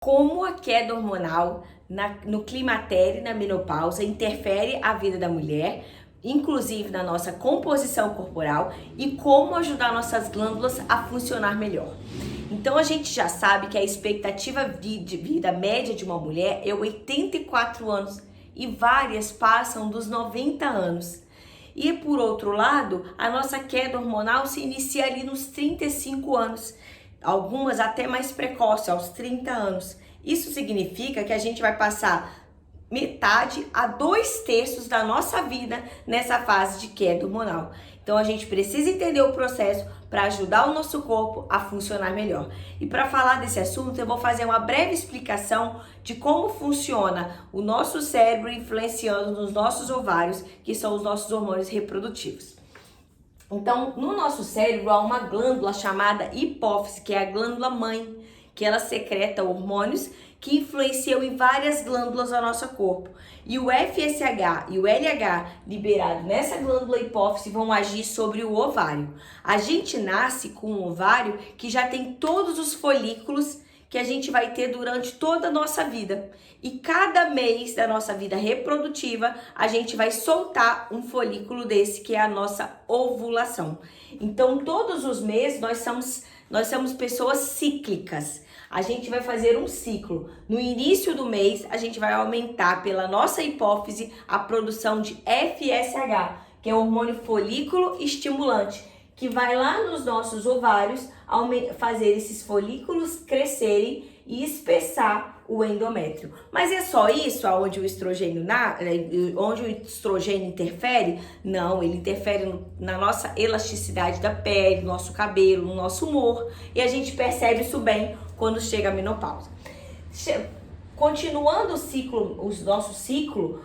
Como a queda hormonal no climatério e na menopausa interfere a vida da mulher, inclusive na nossa composição corporal, e como ajudar nossas glândulas a funcionar melhor. Então a gente já sabe que a expectativa de vida média de uma mulher é 84 anos e várias passam dos 90 anos. E por outro lado, a nossa queda hormonal se inicia ali nos 35 anos, algumas até mais precoce, aos 30 anos. Isso significa que a gente vai passar metade a 2/3 da nossa vida nessa fase de queda hormonal. Então a gente precisa entender o processo para ajudar o nosso corpo a funcionar melhor. E para falar desse assunto, eu vou fazer uma breve explicação de como funciona o nosso cérebro influenciando nos nossos ovários, que são os nossos hormônios reprodutivos. Então, no nosso cérebro há uma glândula chamada hipófise, que é a glândula mãe, que ela secreta hormônios que influenciam em várias glândulas do nosso corpo. E o FSH e o LH liberado nessa glândula hipófise vão agir sobre o ovário. A gente nasce com um ovário que já tem todos os folículos que a gente vai ter durante toda a nossa vida. E cada mês da nossa vida reprodutiva, a gente vai soltar um folículo desse, que é a nossa ovulação. Então, todos os meses nós somos pessoas cíclicas. A gente vai fazer um ciclo. No início do mês, a gente vai aumentar pela nossa hipófise a produção de FSH, que é o hormônio folículo estimulante, que vai lá nos nossos ovários fazer esses folículos crescerem e espessar o endométrio. Mas é só isso onde o estrogênio interfere? Não, ele interfere na nossa elasticidade da pele, no nosso cabelo, no nosso humor, e a gente percebe isso bem quando chega a menopausa. Continuando o nosso ciclo,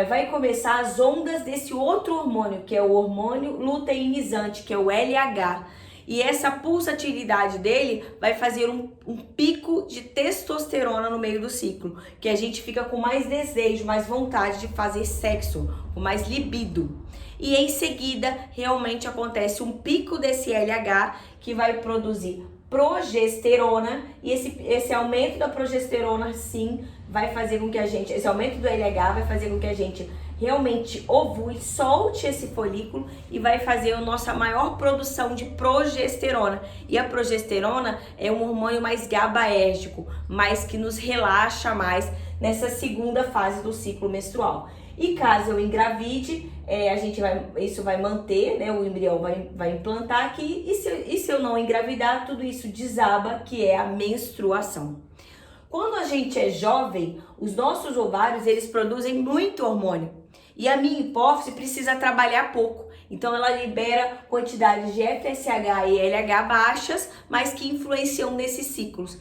vai começar as ondas desse outro hormônio, que é o hormônio luteinizante, que é o LH. E essa pulsatilidade dele vai fazer um pico de testosterona no meio do ciclo, que a gente fica com mais desejo, mais vontade de fazer sexo, com mais libido. E em seguida, realmente acontece um pico desse LH que vai produzir progesterona, e esse aumento da progesterona, sim, vai fazer com que esse aumento do LH vai fazer com que a gente realmente ovule, solte esse folículo e vai fazer a nossa maior produção de progesterona. E a progesterona é um hormônio mais GABAérgico, mais que nos relaxa mais nessa segunda fase do ciclo menstrual. E caso eu engravide, isso vai manter, né? O embrião vai implantar aqui, e se eu não engravidar, tudo isso desaba, que é a menstruação. Quando a gente é jovem, os nossos ovários, eles produzem muito hormônio. E a minha hipófise precisa trabalhar pouco. Então ela libera quantidades de FSH e LH baixas, mas que influenciam nesses ciclos.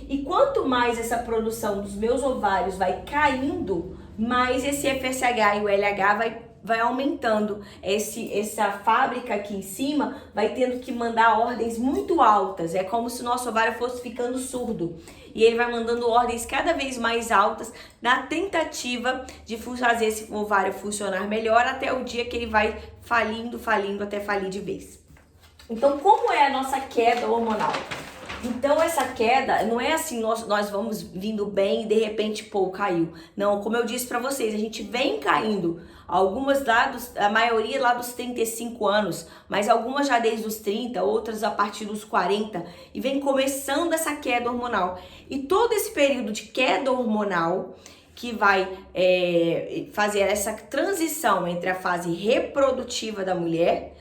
E quanto mais essa produção dos meus ovários vai caindo, mais esse FSH e o LH vai aumentando. Essa fábrica aqui em cima vai tendo que mandar ordens muito altas. É como se o nosso ovário fosse ficando surdo. E ele vai mandando ordens cada vez mais altas na tentativa de fazer esse ovário funcionar melhor, até o dia que ele vai falindo, até falir de vez. Então, como é a nossa queda hormonal? Então, essa queda não é assim, nós vamos vindo bem e de repente, caiu. Não, como eu disse pra vocês, a gente vem caindo. A maioria lá dos 35 anos, mas algumas já desde os 30, outras a partir dos 40, e vem começando essa queda hormonal. E todo esse período de queda hormonal que vai fazer essa transição entre a fase reprodutiva da mulher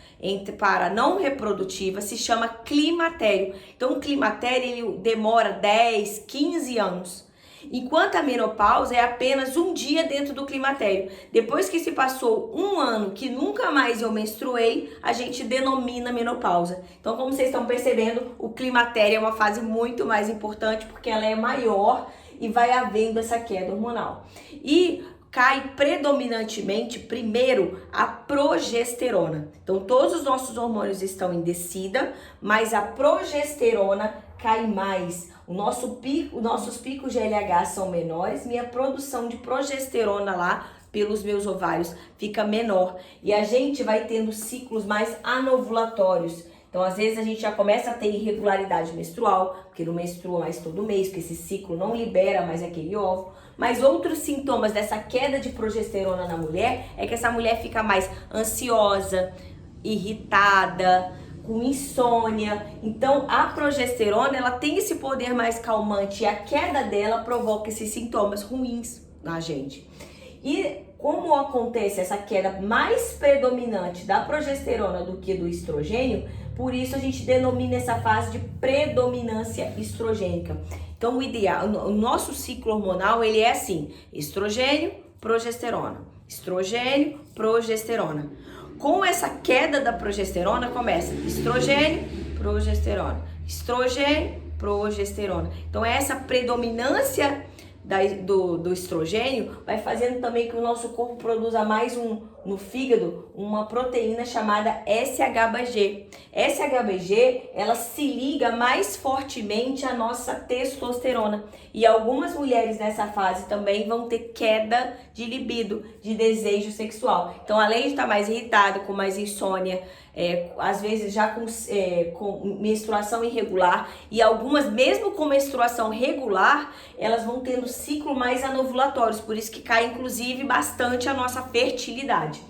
para não reprodutiva, se chama climatério. Então o climatério ele demora 10, 15 anos, enquanto a menopausa é apenas um dia dentro do climatério. Depois que se passou um ano que nunca mais eu menstruei, a gente denomina menopausa. Então, como vocês estão percebendo, o climatério é uma fase muito mais importante porque ela é maior e vai havendo essa queda hormonal. E cai predominantemente primeiro a progesterona. Então todos os nossos hormônios estão em descida, mas a progesterona cai mais. Nossos picos de LH são menores, minha produção de progesterona lá pelos meus ovários fica menor e a gente vai tendo ciclos mais anovulatórios. Então, às vezes, a gente já começa a ter irregularidade menstrual, porque não menstrua mais todo mês, porque esse ciclo não libera mais aquele óvulo. Mas outros sintomas dessa queda de progesterona na mulher é que essa mulher fica mais ansiosa, irritada, com insônia. Então, a progesterona, ela tem esse poder mais calmante e a queda dela provoca esses sintomas ruins na gente. E como acontece essa queda mais predominante da progesterona do que do estrogênio, por isso a gente denomina essa fase de predominância estrogênica. Então, o ideal, o nosso ciclo hormonal, ele é assim: estrogênio, progesterona, estrogênio, progesterona. Com essa queda da progesterona, começa estrogênio, progesterona, estrogênio, progesterona. Então, essa predominância do estrogênio vai fazendo também que o nosso corpo produza mais no fígado uma proteína chamada SHBG. SHBG, ela se liga mais fortemente à nossa testosterona. E algumas mulheres nessa fase também vão ter queda de libido, de desejo sexual. Então, além de estar mais irritada, com mais insônia, às vezes já com menstruação irregular, e algumas mesmo com menstruação regular, elas vão tendo ciclo mais anovulatórios, por isso que cai inclusive bastante a nossa fertilidade,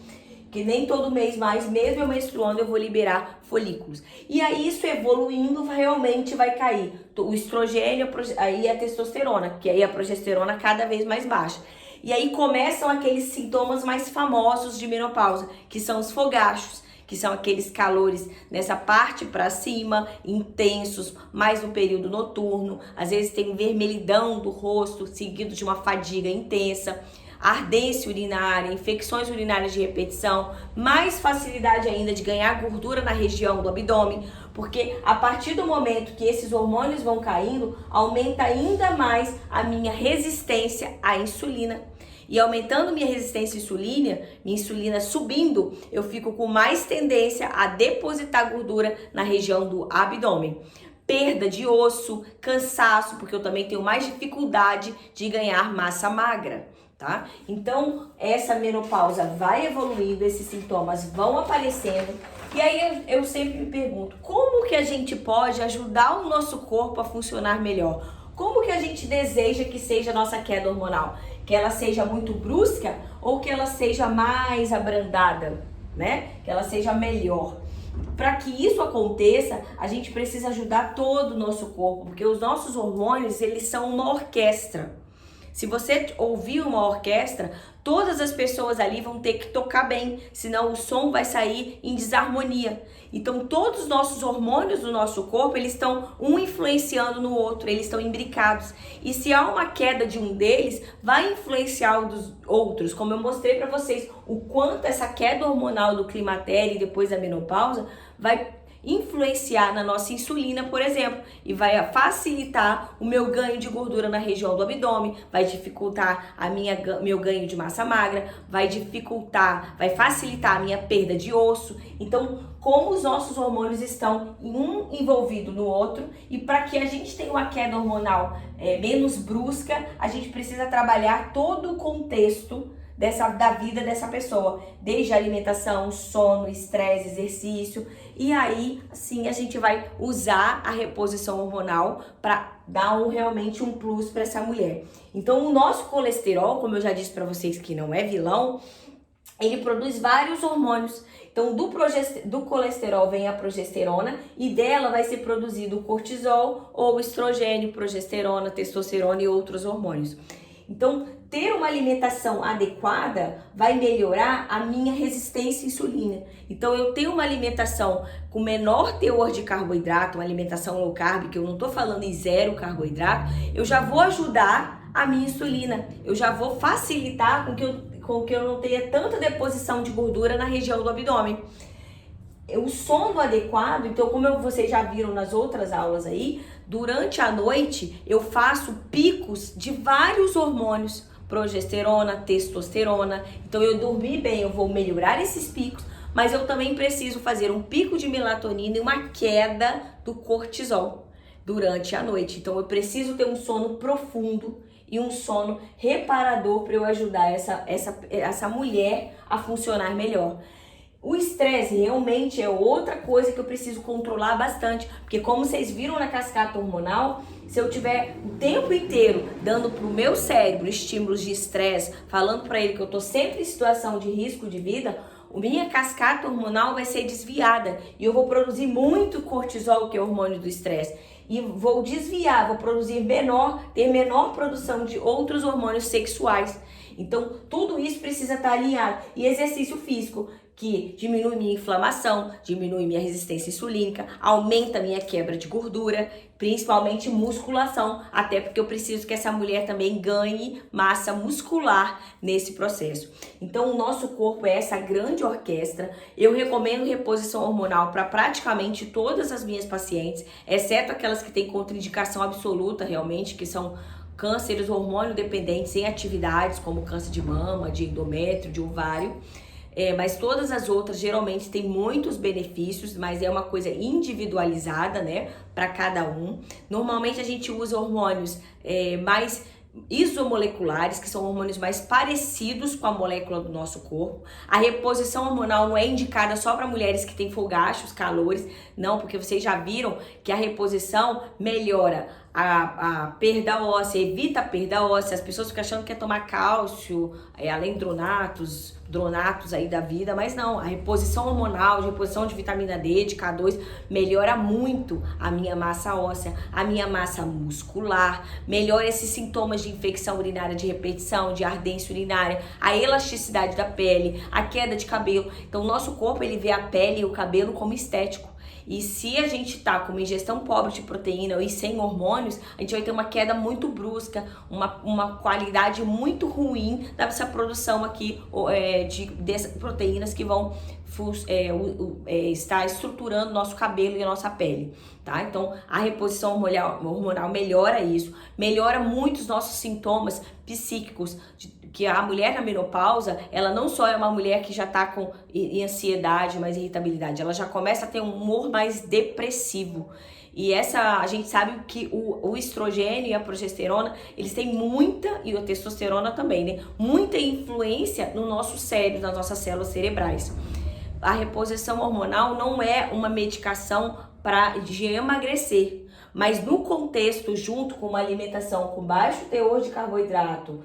que nem todo mês mais, mesmo eu menstruando, eu vou liberar folículos. E aí isso evoluindo realmente vai cair o estrogênio, aí a testosterona, que aí a progesterona cada vez mais baixa. E aí começam aqueles sintomas mais famosos de menopausa, que são os fogachos, que são aqueles calores nessa parte para cima, intensos, mais no período noturno. Às vezes tem vermelhidão do rosto, seguido de uma fadiga intensa, ardência urinária, infecções urinárias de repetição, mais facilidade ainda de ganhar gordura na região do abdômen, porque a partir do momento que esses hormônios vão caindo, aumenta ainda mais a minha resistência à insulina. E aumentando minha resistência minha insulina subindo, eu fico com mais tendência a depositar gordura na região do abdômen. Perda de osso, cansaço, porque eu também tenho mais dificuldade de ganhar massa magra, tá? Então, essa menopausa vai evoluindo, esses sintomas vão aparecendo. E aí eu sempre me pergunto, como que a gente pode ajudar o nosso corpo a funcionar melhor? Como que a gente deseja que seja a nossa queda hormonal? Que ela seja muito brusca ou que ela seja mais abrandada, né? Que ela seja melhor. Para que isso aconteça, a gente precisa ajudar todo o nosso corpo, porque os nossos hormônios, eles são uma orquestra. Se você ouvir uma orquestra, todas as pessoas ali vão ter que tocar bem, senão o som vai sair em desarmonia. Então, todos os nossos hormônios do nosso corpo, eles estão um influenciando no outro, eles estão imbricados. E se há uma queda de um deles, vai influenciar o dos outros. Como eu mostrei para vocês, o quanto essa queda hormonal do climatério e depois da menopausa vai influenciar na nossa insulina, por exemplo, e vai facilitar o meu ganho de gordura na região do abdômen, vai dificultar meu ganho de massa magra, vai facilitar a minha perda de osso. Então, como os nossos hormônios estão um envolvido no outro, e para que a gente tenha uma queda hormonal menos brusca, a gente precisa trabalhar todo o contexto da vida dessa pessoa, desde alimentação, sono, estresse, exercício, e aí sim a gente vai usar a reposição hormonal para dar realmente um plus para essa mulher. Então o nosso colesterol, como eu já disse para vocês que não é vilão, ele produz vários hormônios. Então do colesterol vem a progesterona e dela vai ser produzido o cortisol ou o estrogênio, progesterona, testosterona e outros hormônios. Então, ter uma alimentação adequada vai melhorar a minha resistência à insulina. Então, eu tenho uma alimentação com menor teor de carboidrato, uma alimentação low carb, que eu não estou falando em zero carboidrato, eu já vou ajudar a minha insulina. Eu já vou facilitar com que eu não tenha tanta deposição de gordura na região do abdômen. O sono adequado, então como vocês já viram nas outras aulas aí, durante a noite eu faço picos de vários hormônios, progesterona, testosterona. Então eu dormir bem, eu vou melhorar esses picos, mas eu também preciso fazer um pico de melatonina e uma queda do cortisol durante a noite. Então eu preciso ter um sono profundo e um sono reparador para eu ajudar essa mulher a funcionar melhor. O estresse realmente é outra coisa que eu preciso controlar bastante, porque como vocês viram na cascata hormonal, se eu tiver o tempo inteiro dando pro meu cérebro estímulos de estresse, falando para ele que eu tô sempre em situação de risco de vida, a minha cascata hormonal vai ser desviada e eu vou produzir muito cortisol, que é o hormônio do estresse. E vou desviar, vou produzir ter menor produção de outros hormônios sexuais. Então, tudo isso precisa estar alinhado. E exercício físico, que diminui minha inflamação, diminui minha resistência insulínica, aumenta minha quebra de gordura, principalmente musculação, até porque eu preciso que essa mulher também ganhe massa muscular nesse processo. Então, o nosso corpo é essa grande orquestra. Eu recomendo reposição hormonal para praticamente todas as minhas pacientes, exceto aquelas que têm contraindicação absoluta realmente, que são cânceres hormônio dependentes em atividades, como câncer de mama, de endométrio, de ovário. Mas todas as outras geralmente têm muitos benefícios, mas é uma coisa individualizada, né, para cada um. Normalmente a gente usa hormônios mais isomoleculares, que são hormônios mais parecidos com a molécula do nosso corpo. A reposição hormonal não é indicada só para mulheres que têm fogachos, calores, não, porque vocês já viram que a reposição melhora a perda óssea, evita a perda óssea. As pessoas ficam achando que é tomar cálcio, alendronatos, dronatos aí da vida, mas não, a reposição hormonal, a reposição de vitamina D, de K2, melhora muito a minha massa óssea, a minha massa muscular, melhora esses sintomas de infecção urinária de repetição, de ardência urinária, a elasticidade da pele, a queda de cabelo. Então, o nosso corpo, ele vê a pele e o cabelo como estético. E se a gente tá com uma ingestão pobre de proteína e sem hormônios, a gente vai ter uma queda muito brusca, uma qualidade muito ruim dessa produção aqui dessas proteínas que vão estar estruturando nosso cabelo e a nossa pele, tá? Então, a reposição hormonal melhora isso, melhora muito os nossos sintomas psíquicos, que a mulher na menopausa, ela não só é uma mulher que já tá com ansiedade, mais irritabilidade, ela já começa a ter um humor mais depressivo. E a gente sabe que o estrogênio e a progesterona, eles têm muita, e a testosterona também, né? Muita influência no nosso cérebro, nas nossas células cerebrais. A reposição hormonal não é uma medicação de emagrecer, mas no contexto, junto com uma alimentação com baixo teor de carboidrato,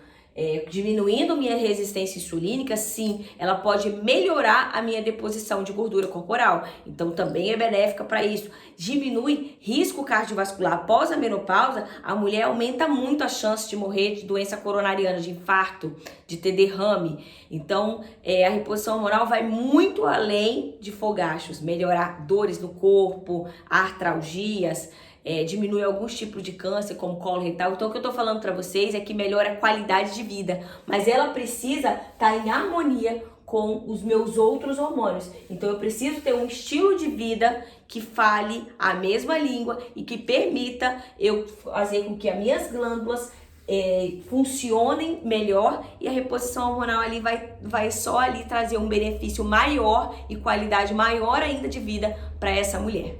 diminuindo minha resistência insulínica, sim, ela pode melhorar a minha deposição de gordura corporal. Então, também é benéfica para isso. Diminui risco cardiovascular. Após a menopausa, a mulher aumenta muito a chance de morrer de doença coronariana, de infarto, de ter derrame. Então, a reposição hormonal vai muito além de fogachos. Melhorar dores no corpo, artralgias, diminui alguns tipos de câncer, como colo retal. Então, o que eu tô falando para vocês é que melhora a qualidade de vida, mas ela precisa estar em harmonia com os meus outros hormônios. Então, eu preciso ter um estilo de vida que fale a mesma língua e que permita eu fazer com que as minhas glândulas funcionem melhor, e a reposição hormonal ali vai só ali trazer um benefício maior e qualidade maior ainda de vida para essa mulher.